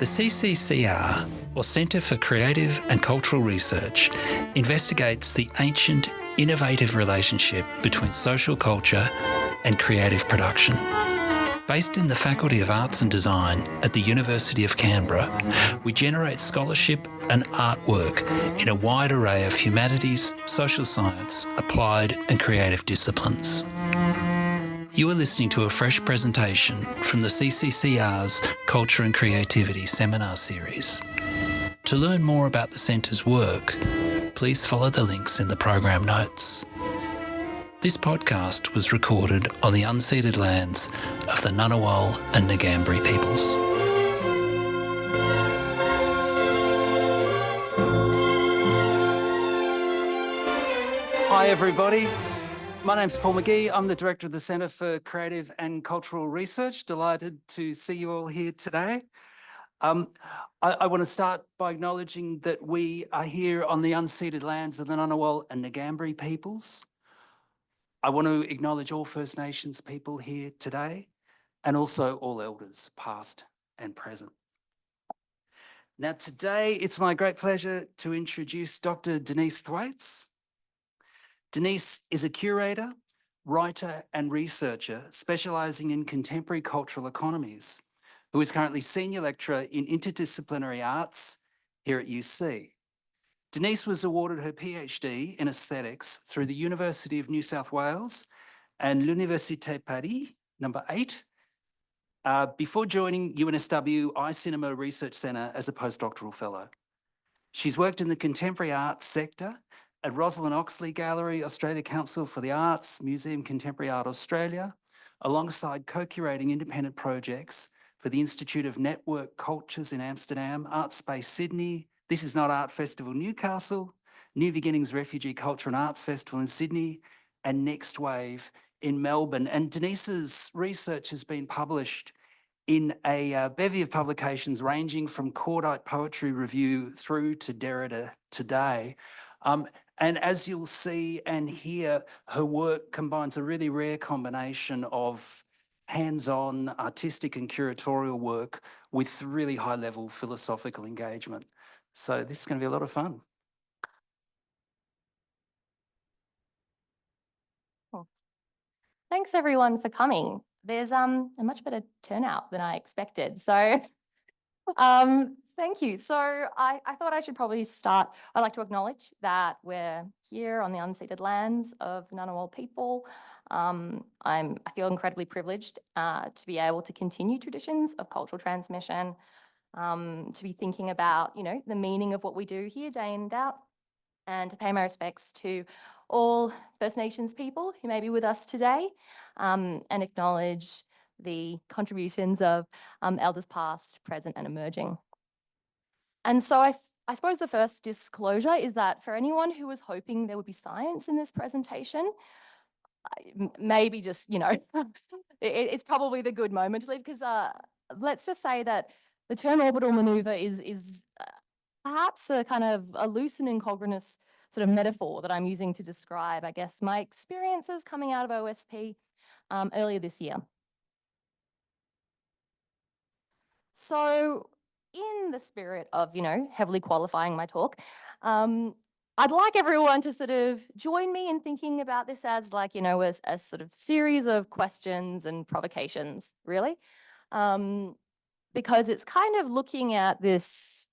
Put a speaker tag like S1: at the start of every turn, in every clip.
S1: CCCR, or Centre for Creative and Cultural Research, investigates the ancient, innovative relationship between social culture and creative production. Based in the Faculty of Arts and Design at the University of Canberra, we generate scholarship and artwork in a wide array of humanities, social science, applied and creative disciplines. You are listening to a fresh presentation from the CCCR's Culture and Creativity Seminar Series. To learn more about the Centre's work, please follow the links in the program notes. This podcast was recorded on the unceded lands of the Ngunnawal and Ngambri peoples. Hi everybody. My name's Paul McGee. I'm the Director of the Centre for Creative and Cultural Research. Delighted to see you all here today. I want to start by acknowledging that we are here on the unceded lands of the Ngunnawal and Ngambri peoples. I want to acknowledge all First Nations people here today and also all elders, past and present. Now today, it's my great pleasure to introduce Dr. Denise Thwaites. Denise is a curator, writer and researcher specialising in contemporary cultural economies, who is currently Senior Lecturer in Interdisciplinary Arts here at UC. Denise was awarded her PhD in Aesthetics through the University of New South Wales and l'Université Paris, number 8, before joining UNSW iCinema Research Centre as a Postdoctoral Fellow. She's worked in the contemporary arts sector at Roslyn Oxley Gallery, Australia Council for the Arts, Museum Contemporary Art Australia, alongside co-curating independent projects for the Institute of Network Cultures in Amsterdam, Artspace Sydney, This Is Not Art Festival Newcastle, New Beginnings Refugee Culture and Arts Festival in Sydney, and Next Wave in Melbourne. And Denise's research has been published in a bevy of publications ranging from Cordite Poetry Review through to Derrida Today. And as you'll see and hear, her work combines a really rare combination of hands-on artistic and curatorial work with really high-level philosophical engagement. So this is going to be a lot of fun.
S2: Cool. Thanks everyone for coming. There's a much better turnout than I expected. So thank you. So I thought I should probably start. I'd like to acknowledge that we're here on the unceded lands of Ngunnawal people. I feel incredibly privileged to be able to continue traditions of cultural transmission, to be thinking about, the meaning of what we do here day in and out, and to pay my respects to all First Nations people who may be with us today, and acknowledge the contributions of elders past, present and emerging. And so I suppose the first disclosure is that for anyone who was hoping there would be science in this presentation, maybe just, it's probably the good moment to leave, because let's just say that the term orbital maneuver is perhaps a kind of a loose and incongruous sort of metaphor that I'm using to describe, I guess, my experiences coming out of OSP earlier this year. So in the spirit of, heavily qualifying my talk, I'd like everyone to sort of join me in thinking about this as like, a sort of series of questions and provocations, really. Because it's kind of looking at this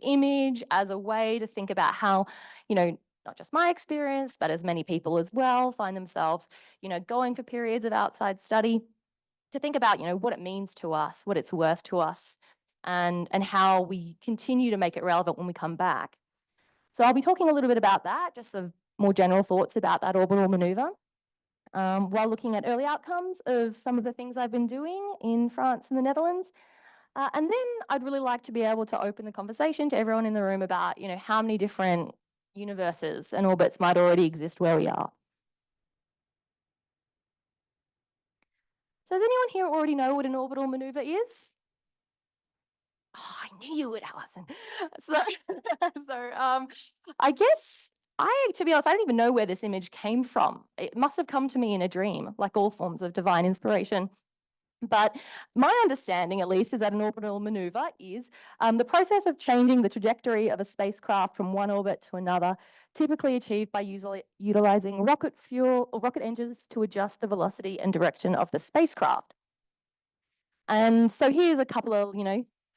S2: image as a way to think about how, not just my experience, but as many people as well find themselves, going for periods of outside study, to think about, what it means to us, what it's worth to us, and how we continue to make it relevant when we come back. So I'll be talking a little bit about that, just some more general thoughts about that orbital maneuver, while looking at early outcomes of some of the things I've been doing in France and the Netherlands. And then I'd really like to be able to open the conversation to everyone in the room about, how many different universes and orbits might already exist where we are. So does anyone here already know what an orbital maneuver is? Oh, I knew you would, Alison. So I guess to be honest, I don't even know where this image came from. It must have come to me in a dream, like all forms of divine inspiration. But my understanding, at least, is that an orbital maneuver is the process of changing the trajectory of a spacecraft from one orbit to another, typically achieved by utilizing rocket fuel or rocket engines to adjust the velocity and direction of the spacecraft. And so here's a couple of,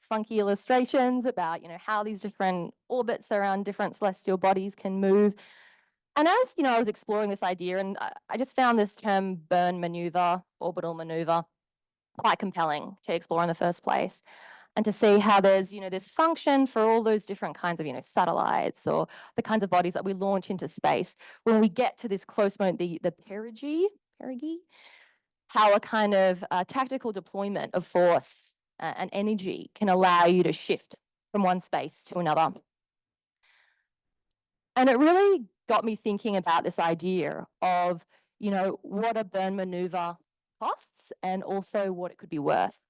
S2: funky illustrations about, how these different orbits around different celestial bodies can move. And as, I was exploring this idea, and I just found this term burn maneuver, orbital maneuver, quite compelling to explore in the first place, and to see how there's, this function for all those different kinds of, satellites or the kinds of bodies that we launch into space. When we get to this close moment, the perigee, how a kind of tactical deployment of force and energy can allow you to shift from one space to another. And it really got me thinking about this idea of, what a burn maneuver costs and also what it could be worth.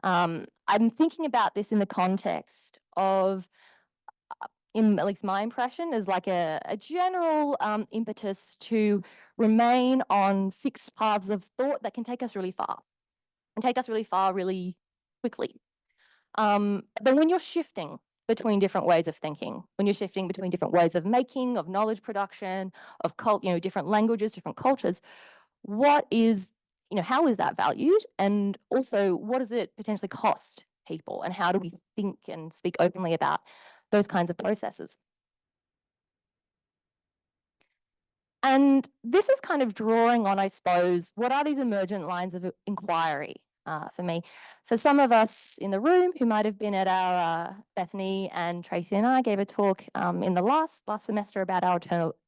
S2: I'm thinking about this in the context of, in at least my impression, is like a general impetus to remain on fixed paths of thought that can take us really far and take us really far really quickly. But when you're shifting between different ways of thinking, when you're shifting between different ways of making, of knowledge production, of different languages, different cultures, what is, how is that valued? And also, what does it potentially cost people? And how do we think and speak openly about those kinds of processes? And this is kind of drawing on, I suppose, what are these emergent lines of inquiry for me? For some of us in the room who might have been at our, Bethany and Tracy and I gave a talk in the last semester about our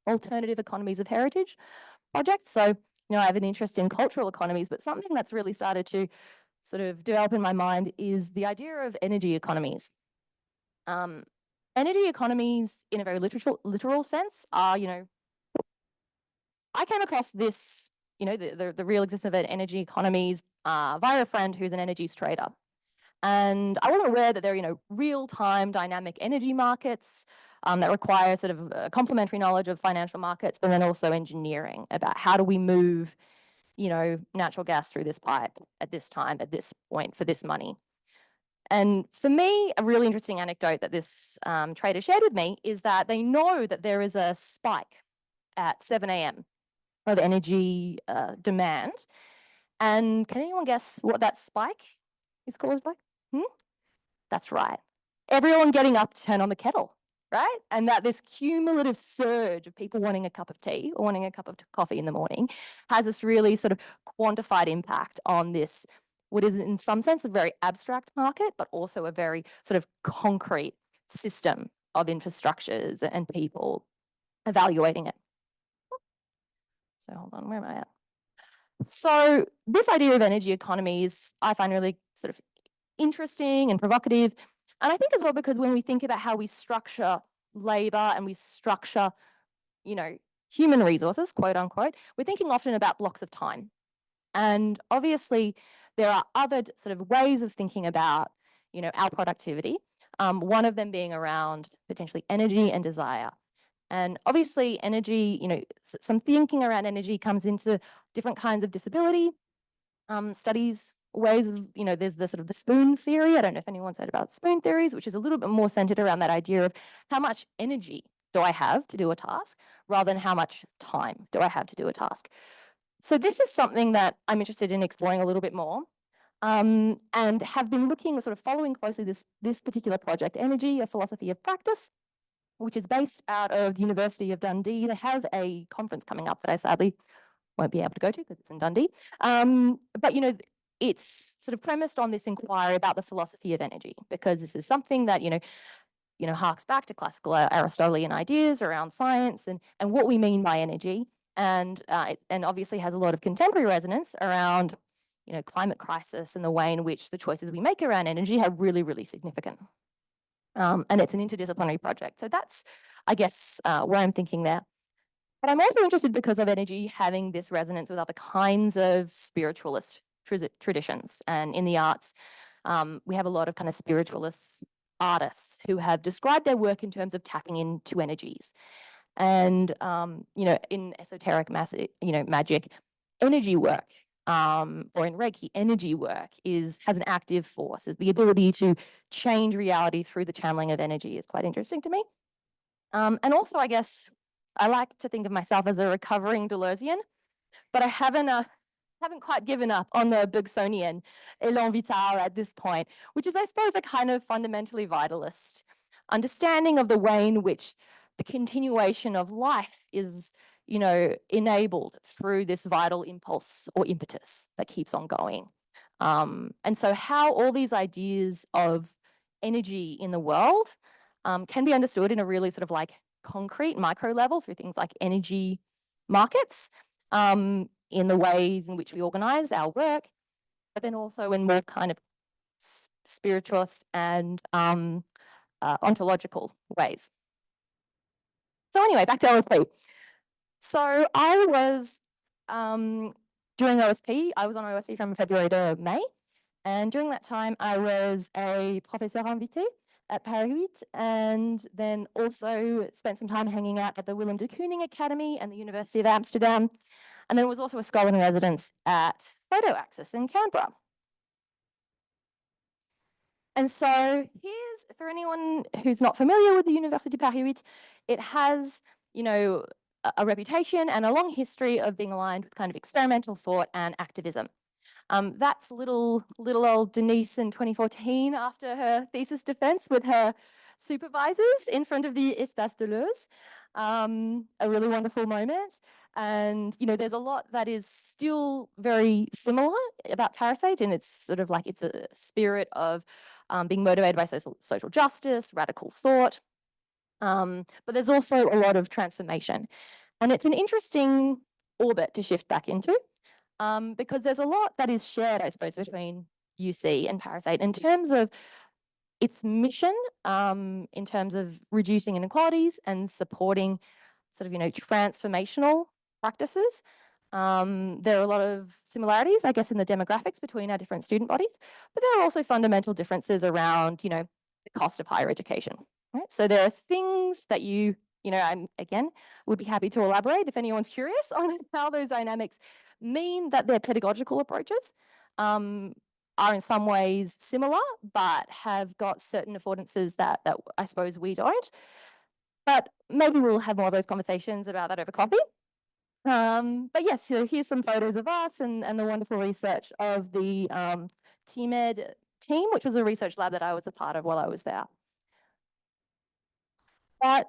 S2: alternative economies of heritage project. So, I have an interest in cultural economies, but something that's really started to sort of develop in my mind is the idea of energy economies. Energy economies, in a very literal sense, are, I came across this, the real existence of energy economies via a friend who's an energies trader. And I wasn't aware that there are, real-time dynamic energy markets that require sort of a complementary knowledge of financial markets, but then also engineering about how do we move, natural gas through this pipe at this time, at this point, for this money. And for me, a really interesting anecdote that this trader shared with me is that they know that there is a spike at 7 a.m. of energy demand. And can anyone guess what that spike is caused by? That's right. Everyone getting up to turn on the kettle, right? And that this cumulative surge of people wanting a cup of tea or wanting a cup of coffee in the morning has this really sort of quantified impact on this, what is in some sense a very abstract market, but also a very sort of concrete system of infrastructures and people evaluating it. So hold on, where am I at? So this idea of energy economies, I find really sort of interesting and provocative. And I think as well, because when we think about how we structure labor and we structure, human resources, quote unquote, we're thinking often about blocks of time. And obviously there are other sort of ways of thinking about, our productivity. One of them being around potentially energy and desire. And obviously energy, some thinking around energy comes into different kinds of disability studies, ways of, there's the sort of the spoon theory. I don't know if anyone's heard about spoon theories, which is a little bit more centered around that idea of how much energy do I have to do a task rather than how much time do I have to do a task. So this is something that I'm interested in exploring a little bit more and have been looking, sort of following closely this particular project, Energy, a Philosophy of Practice, which is based out of the University of Dundee. They have a conference coming up that I sadly won't be able to go to because it's in Dundee. But, it's sort of premised on this inquiry about the philosophy of energy, because this is something that, harks back to classical Aristotelian ideas around science and what we mean by energy. And obviously has a lot of contemporary resonance around, climate crisis and the way in which the choices we make around energy are really, really significant. And it's an interdisciplinary project. So that's, I guess, where I'm thinking there. But I'm also interested because of energy having this resonance with other kinds of spiritualist traditions. And in the arts, we have a lot of kind of spiritualist artists who have described their work in terms of tapping into energies. And, in esoteric magic, energy work or in Reiki, energy work has an active force. The ability to change reality through the channeling of energy is quite interesting to me. And also, I guess, I like to think of myself as a recovering Deleuzian, but I haven't quite given up on the Bergsonian élan vital at this point, which is, I suppose, a kind of fundamentally vitalist understanding of the way in which the continuation of life is, enabled through this vital impulse or impetus that keeps on going. And so how all these ideas of energy in the world can be understood in a really sort of like concrete micro level through things like energy markets, in the ways in which we organize our work, but then also in more kind of spiritualist and ontological ways. So anyway, back to OSP. So I was, during OSP, I was on OSP from February to May. And during that time, I was a professeur invité at Paris 8, and then also spent some time hanging out at the Willem de Kooning Academy and the University of Amsterdam. And then was also a scholar in residence at Photo Axis in Canberra. And so here's, for anyone who's not familiar with the University of Paris 8, it has, a reputation and a long history of being aligned with kind of experimental thought and activism. That's little old Denise in 2014 after her thesis defense with her supervisors in front of the Espace Deleuze. A really wonderful moment. And, there's a lot that is still very similar about Parasite, and it's sort of like it's a spirit of being motivated by social justice, radical thought. But there's also a lot of transformation. And it's an interesting orbit to shift back into, because there's a lot that is shared, I suppose, between UC and Parasite in terms of its mission, in terms of reducing inequalities and supporting sort of, transformational practices. There are a lot of similarities, I guess, in the demographics between our different student bodies, but there are also fundamental differences around, the cost of higher education, right? So there are things that I'm, again, would be happy to elaborate if anyone's curious on how those dynamics mean that their pedagogical approaches are in some ways similar, but have got certain affordances that I suppose we don't. But maybe we'll have more of those conversations about that over coffee. But yes, so here's some photos of us and the wonderful research of the TMED team, which was a research lab that I was a part of while I was there. But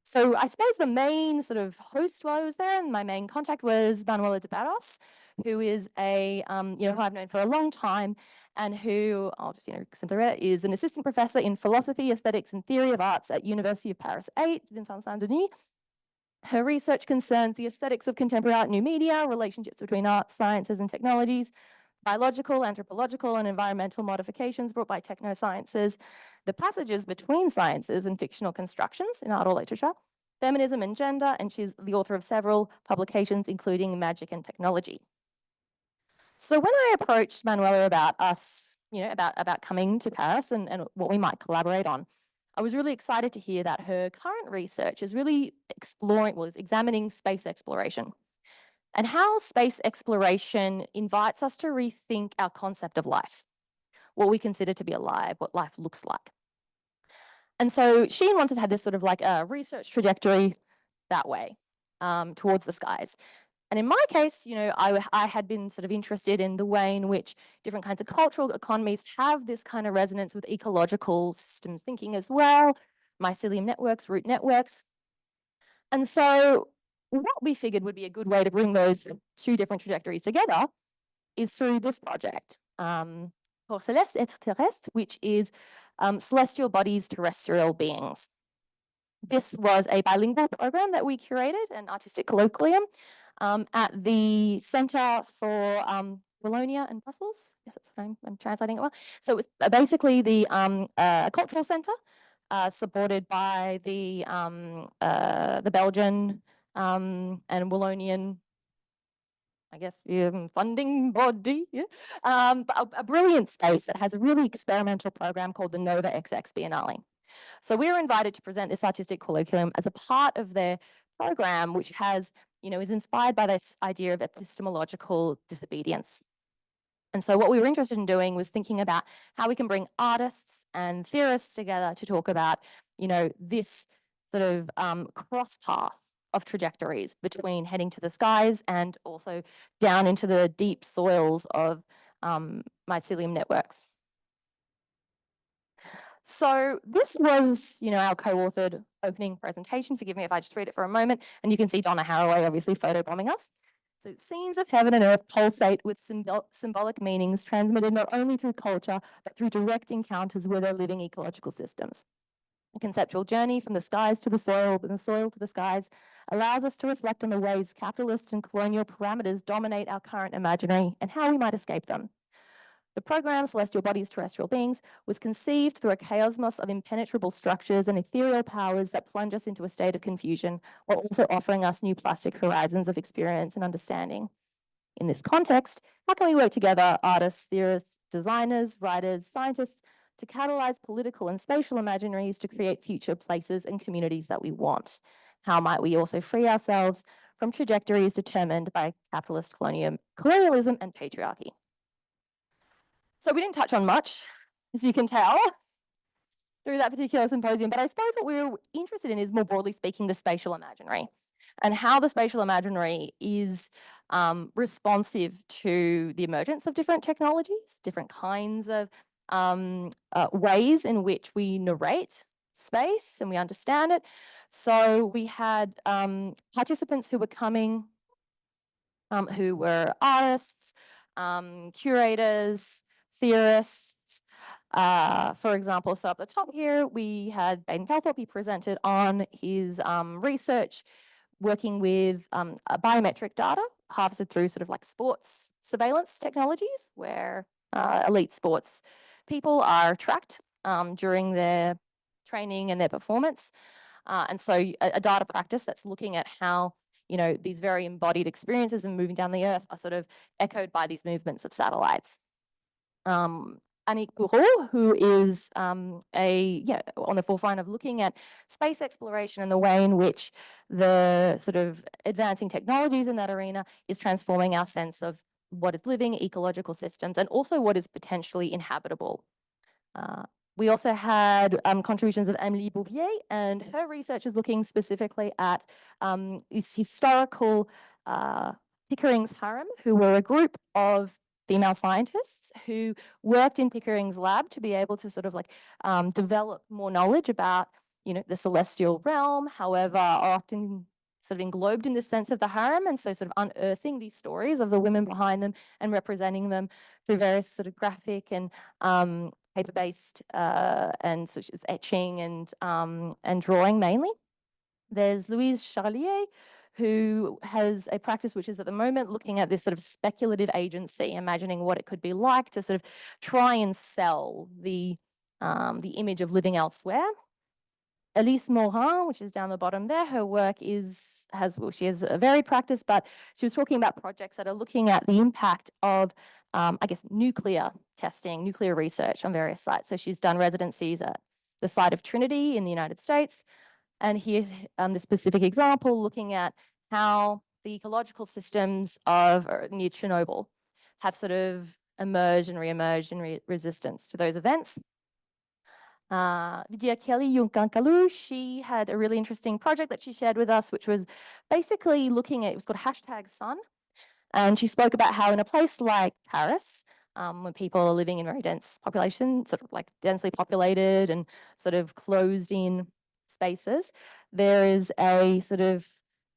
S2: so I suppose the main sort of host while I was there, and my main contact was Manuela de Barros, who is who I've known for a long time, and who, I'll just, simply read it, is an assistant professor in philosophy, aesthetics, and theory of arts at University of Paris 8, Vincent Saint-Denis. Her research concerns the aesthetics of contemporary art and new media, relationships between arts, sciences, and technologies, biological, anthropological, and environmental modifications brought by technosciences, the passages between sciences and fictional constructions in art or literature, feminism and gender, and she's the author of several publications, including Magic and Technology. So when I approached Manuela about us, about coming to Paris and what we might collaborate on, I was really excited to hear that her current research is really is examining space exploration and how space exploration invites us to rethink our concept of life, what we consider to be alive, what life looks like. And so she once had this sort of like a research trajectory that way, towards the skies. And in my case, I had been sort of interested in the way in which different kinds of cultural economies have this kind of resonance with ecological systems thinking as well, mycelium networks, root networks. And so what we figured would be a good way to bring those two different trajectories together is through this project, Corps Celestes, Etres Terrestres, which is celestial bodies, terrestrial beings. This was a bilingual program that we curated, an artistic colloquium, at the Centre for Wallonie in Brussels. Yes, that's what I'm translating it well. So it was basically the cultural centre, supported by the Belgian and Wallonian, I guess, funding body. Yeah. But a brilliant space that has a really experimental program called the Nova XX Biennale. So we were invited to present this artistic colloquium as a part of their program, which has is inspired by this idea of epistemological disobedience. And so what we were interested in doing was thinking about how we can bring artists and theorists together to talk about, this sort of cross path of trajectories between heading to the skies and also down into the deep soils of mycelium networks. So this was, our co-authored opening presentation. Forgive me if I just read it for a moment. And you can see Donna Haraway obviously photobombing us. So scenes of heaven and earth pulsate with symbolic meanings transmitted not only through culture, but through direct encounters with our living ecological systems. A conceptual journey from the skies to the soil, from the soil to the skies, allows us to reflect on the ways capitalist and colonial parameters dominate our current imaginary and how we might escape them. The program, Celestial Bodies, Terrestrial Beings, was conceived through a chaosmos of impenetrable structures and ethereal powers that plunge us into a state of confusion, while also offering us new plastic horizons of experience and understanding. In this context, how can we work together, artists, theorists, designers, writers, scientists, to catalyze political and spatial imaginaries to create future places and communities that we want? How might we also free ourselves from trajectories determined by capitalist colonialism and patriarchy? So we didn't touch on much, as you can tell, through that particular symposium, but I suppose what we were interested in is, more broadly speaking, the spatial imaginary and how the spatial imaginary is responsive to the emergence of different technologies, different kinds of ways in which we narrate space and we understand it. So we had participants who were coming, who were artists, curators, theorists. For example, so up the top here, we had Baden Calthorpe. He presented on his research working with biometric data harvested through sort of like sports surveillance technologies, where elite sports people are tracked during their training and their performance. And so a data practice that's looking at how these very embodied experiences and moving down the earth are sort of echoed by these movements of satellites. Annick Gouraud, who is on the forefront of looking at space exploration and the way in which the sort of advancing technologies in that arena is transforming our sense of what is living, ecological systems, and also what is potentially inhabitable. We also had contributions of Amélie Bouvier, and her research is looking specifically at this historical Pickering's harem, who were a group of female scientists who worked in Pickering's lab to be able to sort of like develop more knowledge about, the celestial realm, however, are often sort of englobed in this sense of the harem, and so sort of unearthing these stories of the women behind them and representing them through various sort of graphic and paper-based and such as etching and drawing mainly. There's Louise Charlier, who has a practice which is at the moment looking at this sort of speculative agency, imagining what it could be like to sort of try and sell the image of living elsewhere. Elise Morin, which is down the bottom there, her work she has a varied practice, but she was talking about projects that are looking at the impact of, nuclear testing, nuclear research on various sites. So she's done residencies at the site of Trinity in the United States. And here, the specific example, looking at how the ecological systems of near Chernobyl have sort of emerged and re-emerged in resistance to those events. Vidya Kelly Yunkankalu, she had a really interesting project that she shared with us, which was basically looking at, it was called #Sun. And she spoke about how in a place like Paris, when people are living in very dense population, sort of like densely populated and sort of closed in spaces, there is a sort of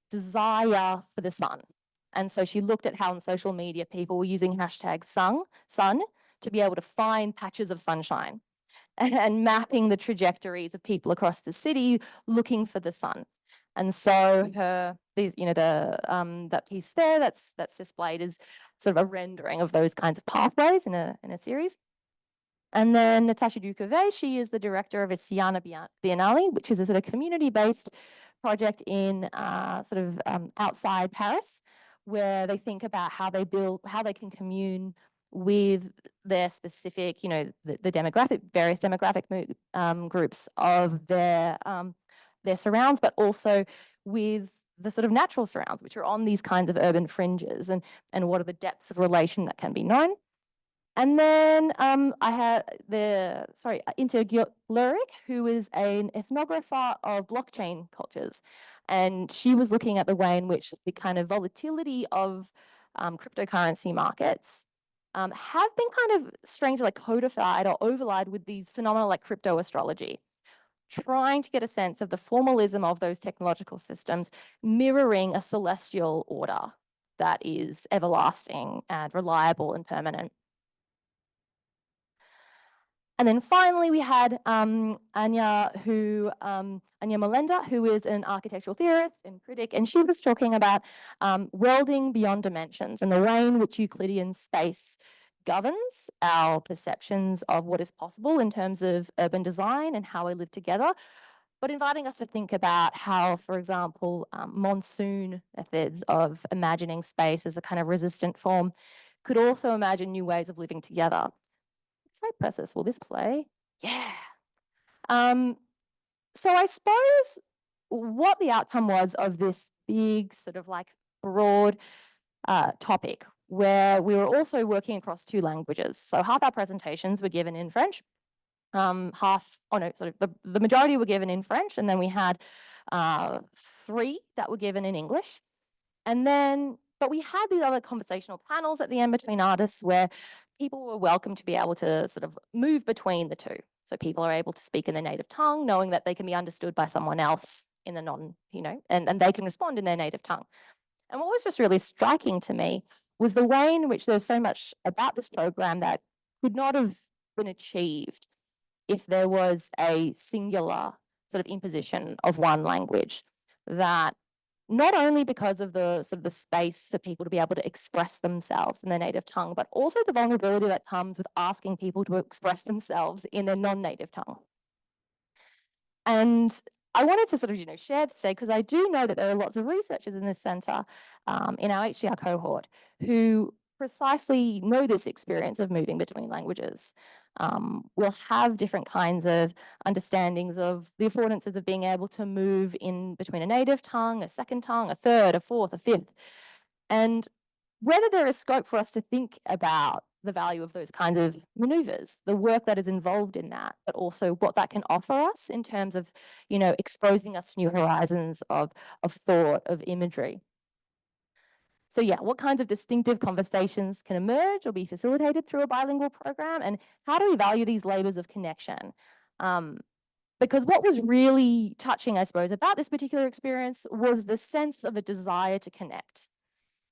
S2: desire for the sun. And so she looked at how on social media people were using #sun to be able to find patches of sunshine and mapping the trajectories of people across the city looking for the sun. And so that piece there that's displayed is sort of a rendering of those kinds of pathways in a series. And then Natasha Ducouvet, she is the director of Siana Biennale, which is a sort of community-based project in outside Paris, where they think about how they can commune with their specific, the demographic, various demographic groups of their their surrounds, but also with the sort of natural surrounds, which are on these kinds of urban fringes, and what are the depths of relation that can be known. And then I have Interdisciplinary, who is an ethnographer of blockchain cultures. And she was looking at the way in which the kind of volatility of cryptocurrency markets have been kind of strangely like codified or overlaid with these phenomena like crypto astrology, trying to get a sense of the formalism of those technological systems mirroring a celestial order that is everlasting and reliable and permanent. And then finally, we had Anya Malenda, who is an architectural theorist and critic, and she was talking about welding beyond dimensions and the way in which Euclidean space governs our perceptions of what is possible in terms of urban design and how we live together, but inviting us to think about how, for example, monsoon methods of imagining space as a kind of resistant form could also imagine new ways of living together. If I press this, will this play? Yeah. So I suppose what the outcome was of this big sort of like broad topic, where we were also working across 2 languages. So half our presentations were given in French, the majority were given in French, and then we had 3 that were given in English. And then, but we had these other conversational panels at the end between artists where people were welcome to be able to sort of move between the 2. So people are able to speak in their native tongue, knowing that they can be understood by someone else in a and they can respond in their native tongue. And what was just really striking to me was the way in which there's so much about this program that could not have been achieved if there was a singular sort of imposition of one language, that not only because of the sort of the space for people to be able to express themselves in their native tongue, but also the vulnerability that comes with asking people to express themselves in their non-native tongue. And I wanted to sort of, share this today because I do know that there are lots of researchers in this centre, in our HDR cohort, who precisely know this experience of moving between languages. We'll have different kinds of understandings of the affordances of being able to move in between a native tongue, a second tongue, a third, a fourth, a fifth. And whether there is scope for us to think about the value of those kinds of maneuvers, the work that is involved in that, but also what that can offer us in terms of, exposing us to new horizons of thought, of imagery. So yeah, what kinds of distinctive conversations can emerge or be facilitated through a bilingual program, and how do we value these labors of connection? Because what was really touching, I suppose, about this particular experience was the sense of a desire to connect.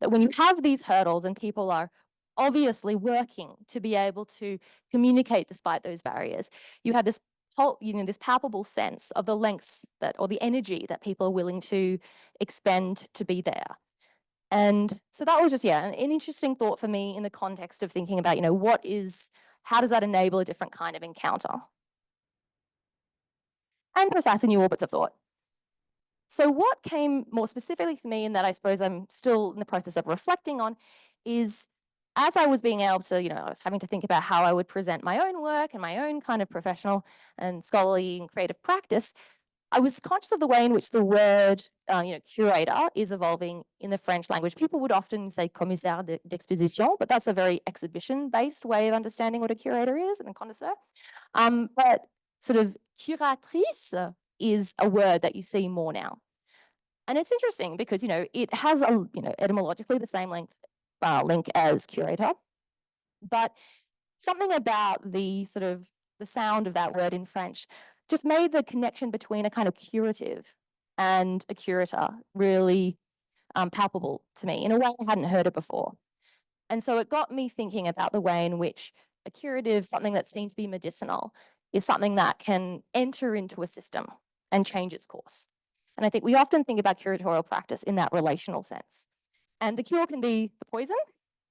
S2: That when you have these hurdles and people are obviously working to be able to communicate despite those barriers, you have this this palpable sense of the lengths or the energy that people are willing to expend to be there. And so that was just, an interesting thought for me in the context of thinking about, how does that enable a different kind of encounter? And precisely new orbits of thought. So what came more specifically for me, and that I suppose I'm still in the process of reflecting on, is as I was being able to, I was having to think about how I would present my own work and my own kind of professional and scholarly and creative practice, I was conscious of the way in which the word, curator is evolving in the French language. People would often say commissaire d'exposition, but that's a very exhibition-based way of understanding what a curator is and a connoisseur. But sort of curatrice is a word that you see more now. And it's interesting because, it has, etymologically the same link as curator, but something about the sort of the sound of that word in French just made the connection between a kind of curative and a curator really palpable to me in a way I hadn't heard it before. And so it got me thinking about the way in which a curative, something that seems to be medicinal, is something that can enter into a system and change its course. And I think we often think about curatorial practice in that relational sense. And the cure can be the poison,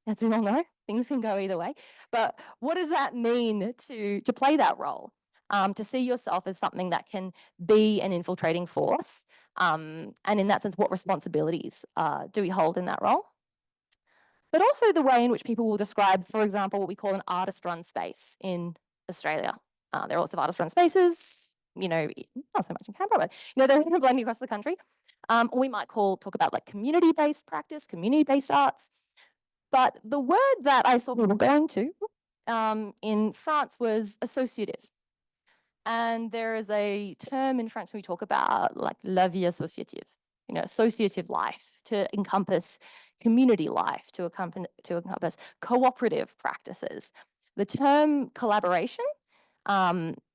S2: as we all know, things can go either way. But what does that mean to play that role? To see yourself as something that can be an infiltrating force. And in that sense, what responsibilities do we hold in that role? But also the way in which people will describe, for example, what we call an artist-run space in Australia. There are lots of artist-run spaces, not so much in Canberra, but, they're kind of blending across the country. We might talk about like community-based practice, community-based arts. But the word that I saw people going to in France was associative. And there is a term in French we talk about like la vie associative, associative life, to encompass community life, to encompass cooperative practices. The term collaboration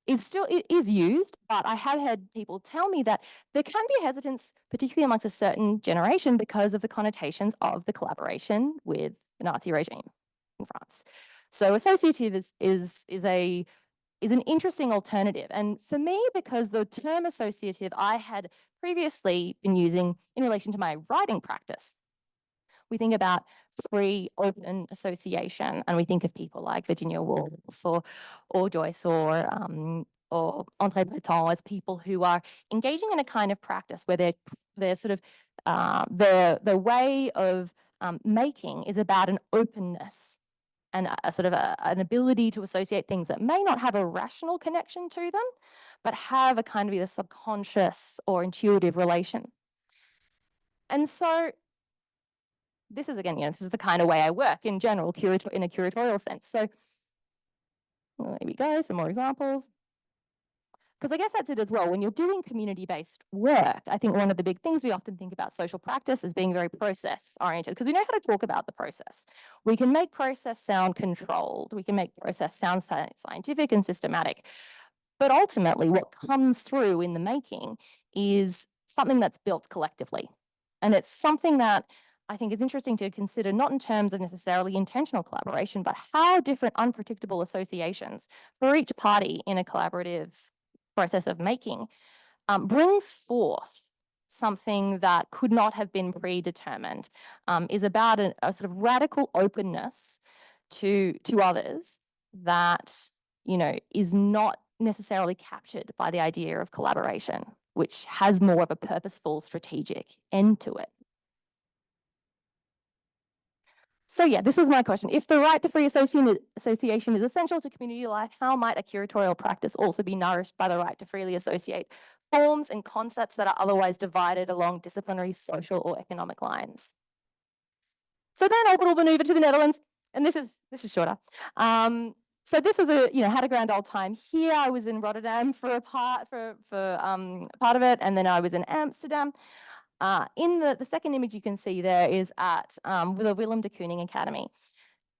S2: is used, but I have had people tell me that there can be a hesitance, particularly amongst a certain generation, because of the connotations of the collaboration with the Nazi regime in France. So associative is an interesting alternative. And for me, because the term associative I had previously been using in relation to my writing practice. We think about free, open association, and we think of people like Virginia Woolf or Joyce or André Breton as people who are engaging in a kind of practice where they're sort of their way of making is about an openness and a sort of an ability to associate things that may not have a rational connection to them, but have a kind of either subconscious or intuitive relation. And so this is, again, this is the kind of way I work in general, in a curatorial sense. So there we go, some more examples. Because I guess that's it as well. When you're doing community-based work, I think one of the big things we often think about social practice is being very process-oriented, because we know how to talk about the process. We can make process sound controlled. We can make process sound scientific and systematic. But ultimately, what comes through in the making is something that's built collectively. And it's something that I think is interesting to consider, not in terms of necessarily intentional collaboration, but how different unpredictable associations for each party in a collaborative process of making brings forth something that could not have been predetermined, is about a sort of radical openness to others that, is not necessarily captured by the idea of collaboration, which has more of a purposeful, strategic end to it. So yeah, this was my question. If the right to free association is essential to community life, how might a curatorial practice also be nourished by the right to freely associate forms and concepts that are otherwise divided along disciplinary, social, or economic lines? So then Orbital maneuvered to the Netherlands, and this is shorter. So this was had a grand old time here. I was in Rotterdam for part of it, and then I was in Amsterdam. In the second image you can see there is at the Willem de Kooning Academy.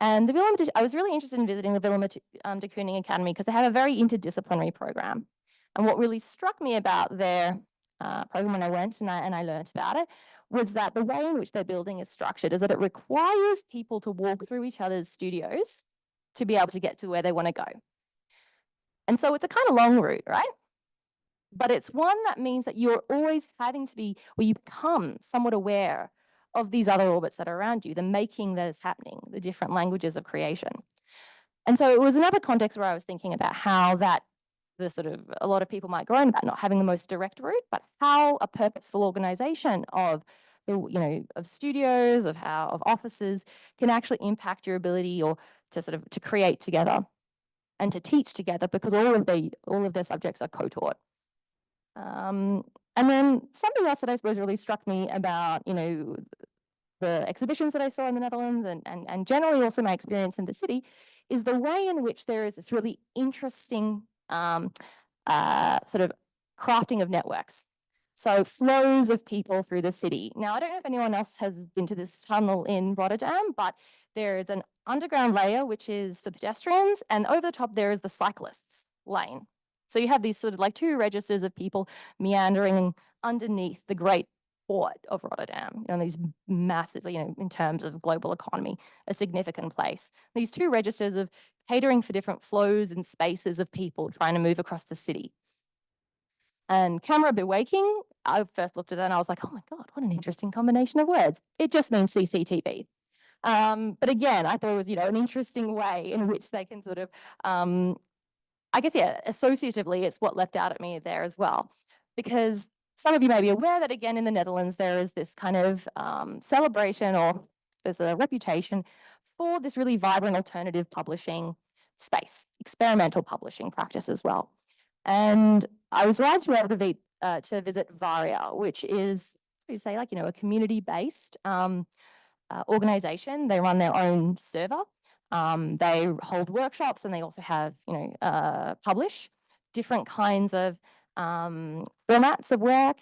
S2: And I was really interested in visiting the Willem de Kooning Academy because they have a very interdisciplinary program. And what really struck me about their program when I went and I learned about it was that the way in which their building is structured is that it requires people to walk through each other's studios to be able to get to where they want to go. And so it's a kind of long route, right? But it's one that means that you're always having to be, where you become somewhat aware of these other orbits that are around you, the making that is happening, the different languages of creation. And so it was another context where I was thinking about how that a lot of people might groan about not having the most direct route, but how a purposeful organization of studios, of offices can actually impact your ability to create together and to teach together, because all of their subjects are co-taught. And then something else that I suppose really struck me about, the exhibitions that I saw in the Netherlands and generally also my experience in the city is the way in which there is this really interesting sort of crafting of networks. So flows of people through the city. Now, I don't know if anyone else has been to this tunnel in Rotterdam, but there is an underground layer, which is for pedestrians, and over the top there is the cyclists lane. So you have these sort of like two registers of people meandering underneath the great port of Rotterdam, these massively, in terms of global economy, a significant place. These two registers of catering for different flows and spaces of people trying to move across the city. And camera bewaking, I first looked at that and I was like, oh my God, what an interesting combination of words. It just means CCTV. But again, I thought it was, an interesting way in which they can sort of, I guess, yeah, associatively, it's what leapt out at me there as well. Because some of you may be aware that, again, in the Netherlands, there is this kind of celebration, or there's a reputation for this really vibrant alternative publishing space, experimental publishing practice as well. And I was delighted to be able to visit Varia, which is, we say, like, a community-based organization. They run their own server. They hold workshops, and they also have, publish different kinds of formats of work.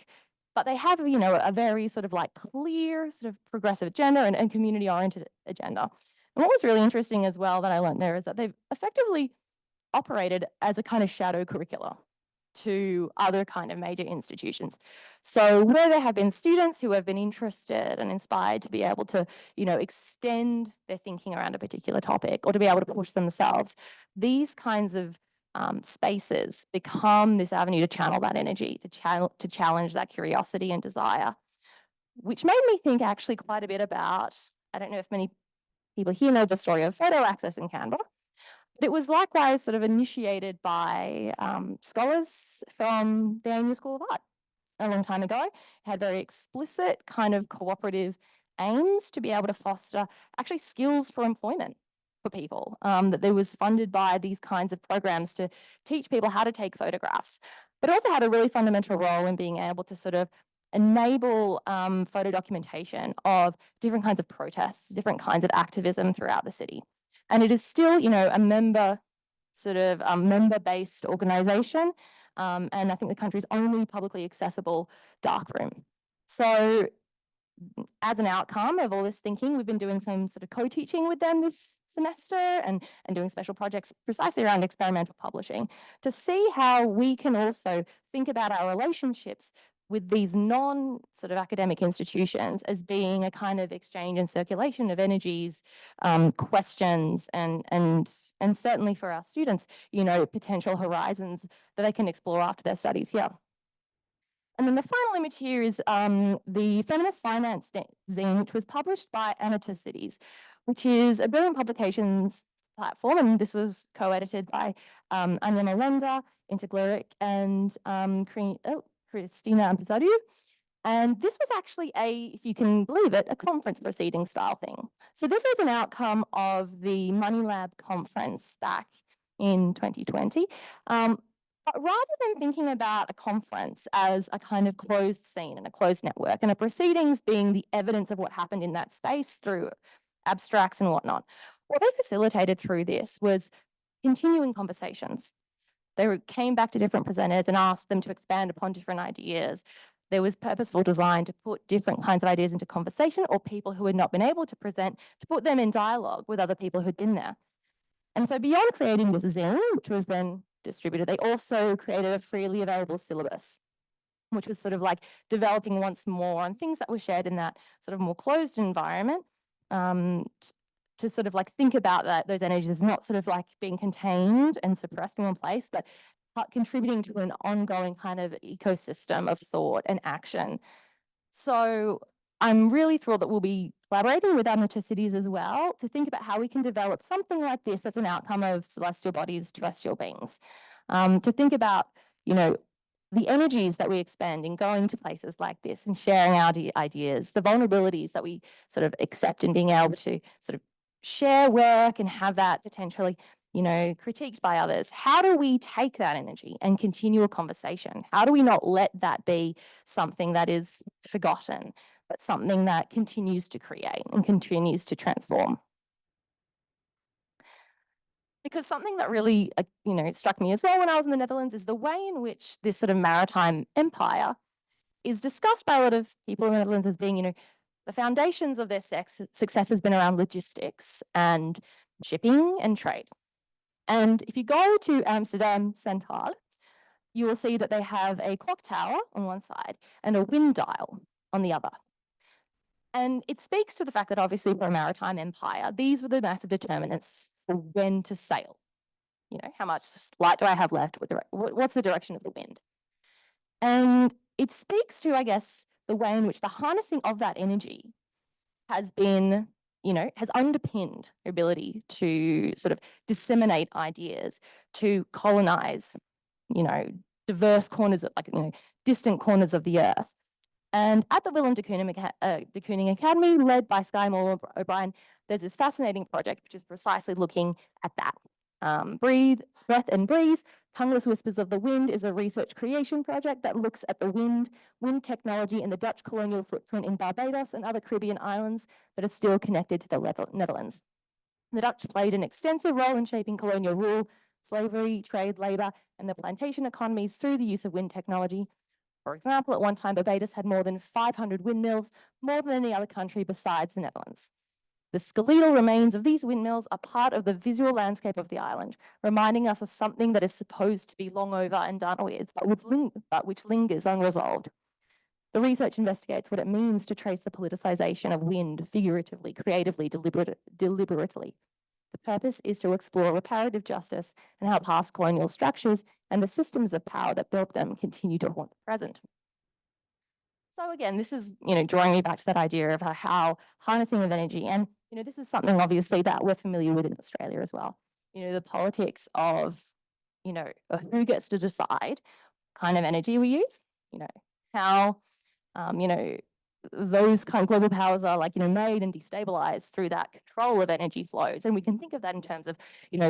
S2: But they have, a very sort of like clear sort of progressive agenda and community-oriented agenda. And what was really interesting as well that I learned there is that they've effectively operated as a kind of shadow curricula to other kind of major institutions. So where there have been students who have been interested and inspired to be able to, extend their thinking around a particular topic or to be able to push themselves, these kinds of spaces become this avenue to channel that energy, to challenge that curiosity and desire, which made me think actually quite a bit about, I don't know if many people here know the story of photo access in Canberra. But it was likewise sort of initiated by scholars from the ANU School of Art a long time ago. It had very explicit kind of cooperative aims to be able to foster actually skills for employment for people, that there was funded by these kinds of programs to teach people how to take photographs, but also had a really fundamental role in being able to sort of enable photo documentation of different kinds of protests, different kinds of activism throughout the city. And it is still, a member sort of member-based organization. And I think the country's only publicly accessible darkroom. So as an outcome of all this thinking, we've been doing some sort of co-teaching with them this semester and doing special projects precisely around experimental publishing to see how we can also think about our relationships with these non-sort of academic institutions as being a kind of exchange and circulation of energies, questions, and certainly for our students, potential horizons that they can explore after their studies here. And then the final image here is the Feminist Finance zine, which was published by Etres, which is a brilliant publications platform. And this was co-edited by Anya Melenda, Intergloric, and Christina Ampizadu. And this was actually if you can believe it, a conference proceeding style thing. So this was an outcome of the Money Lab conference back in 2020. But rather than thinking about a conference as a kind of closed scene and a closed network, and the proceedings being the evidence of what happened in that space through abstracts and whatnot, what they facilitated through this was continuing conversations. They came back to different presenters and asked them to expand upon different ideas. There was purposeful design to put different kinds of ideas into conversation, or people who had not been able to present, to put them in dialogue with other people who'd been there. And so beyond creating this zine, which was then distributed, they also created a freely available syllabus, which was sort of like developing once more on things that were shared in that sort of more closed environment, to sort of like think about those energies as not sort of like being contained and suppressed in one place, but contributing to an ongoing kind of ecosystem of thought and action. So I'm really thrilled that we'll be collaborating with other cities as well to think about how we can develop something like this as an outcome of Celestial Bodies, Terrestrial Beings. To think about, the energies that we expend in going to places like this and sharing our ideas, the vulnerabilities that we sort of accept in being able to sort of share work and have that potentially, critiqued by others. How do we take that energy and continue a conversation? How do we not let that be something that is forgotten, but something that continues to create and continues to transform? Because something that really, struck me as well when I was in the Netherlands is the way in which this sort of maritime empire is discussed by a lot of people in the Netherlands as being, the foundations of their success has been around logistics and shipping and trade. And if you go to Amsterdam Centraal, you will see that they have a clock tower on one side and a wind dial on the other. And it speaks to the fact that obviously for a maritime empire, these were the massive determinants for when to sail. How much light do I have left? What's the direction of the wind? And it speaks to, I guess, the way in which the harnessing of that energy has been, has underpinned your ability to sort of disseminate ideas, to colonize, diverse corners of, distant corners of the earth. And at the Willem de Kooning Academy, led by Skye Moore O'Brien, there's this fascinating project which is precisely looking at that. Breath and Breeze, Tongueless Whispers of the Wind is a research creation project that looks at the wind technology and the Dutch colonial footprint in Barbados and other Caribbean islands that are still connected to the Netherlands. The Dutch played an extensive role in shaping colonial rule, slavery, trade, labor, and the plantation economies through the use of wind technology. For example, at one time, Barbados had more than 500 windmills, more than any other country besides the Netherlands. The skeletal remains of these windmills are part of the visual landscape of the island, reminding us of something that is supposed to be long over and done with, but which lingers unresolved. The research investigates what it means to trace the politicization of wind figuratively, creatively, deliberately. The purpose is to explore reparative justice and how past colonial structures and the systems of power that built them continue to haunt the present. So again, this is, drawing me back to that idea of how harnessing of energy, and, this is something obviously that we're familiar with in Australia as well. The politics of, who gets to decide what kind of energy we use, how, those kind of global powers are made and destabilized through that control of energy flows. And we can think of that in terms of,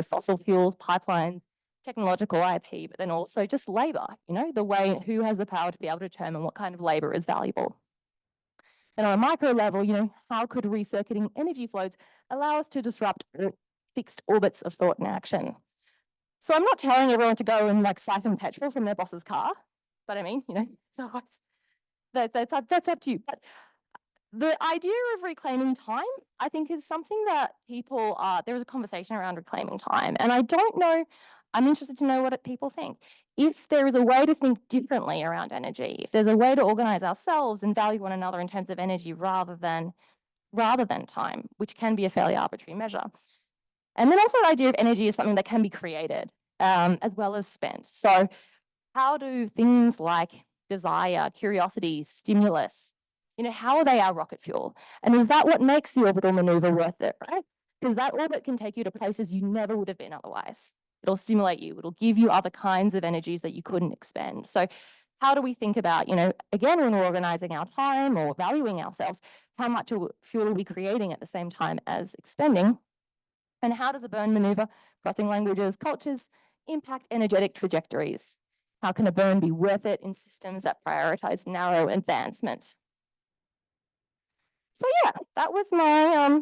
S2: fossil fuels, pipelines, technological IP, but then also just labor, the way who has the power to be able to determine what kind of labor is valuable. And on a micro level, how could recircuiting energy flows allow us to disrupt fixed orbits of thought and action? So I'm not telling everyone to go and siphon petrol from their boss's car, but I mean, so that's up to you. But the idea of reclaiming time, I think, is something that people there is a conversation around reclaiming time. And I don't know, I'm interested to know what people think. If there is a way to think differently around energy, if there's a way to organize ourselves and value one another in terms of energy rather than time, which can be a fairly arbitrary measure. And then also the idea of energy is something that can be created as well as spent. So how do things like desire, curiosity, stimulus, how are they our rocket fuel? And is that what makes the orbital maneuver worth it, right? Because that orbit can take you to places you never would have been otherwise. It'll stimulate you. It'll give you other kinds of energies that you couldn't expend. So how do we think about, again, when we're organizing our time or valuing ourselves, how much fuel are we creating at the same time as expending? And how does a burn maneuver, crossing languages, cultures, impact energetic trajectories? How can a burn be worth it in systems that prioritize narrow advancement? So yeah, that was my,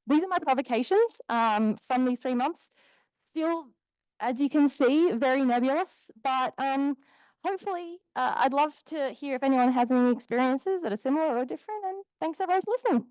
S2: these are my provocations from these 3 months. Still, as you can see, very nebulous, but hopefully I'd love to hear if anyone has any experiences that are similar or different, and thanks everyone for listening.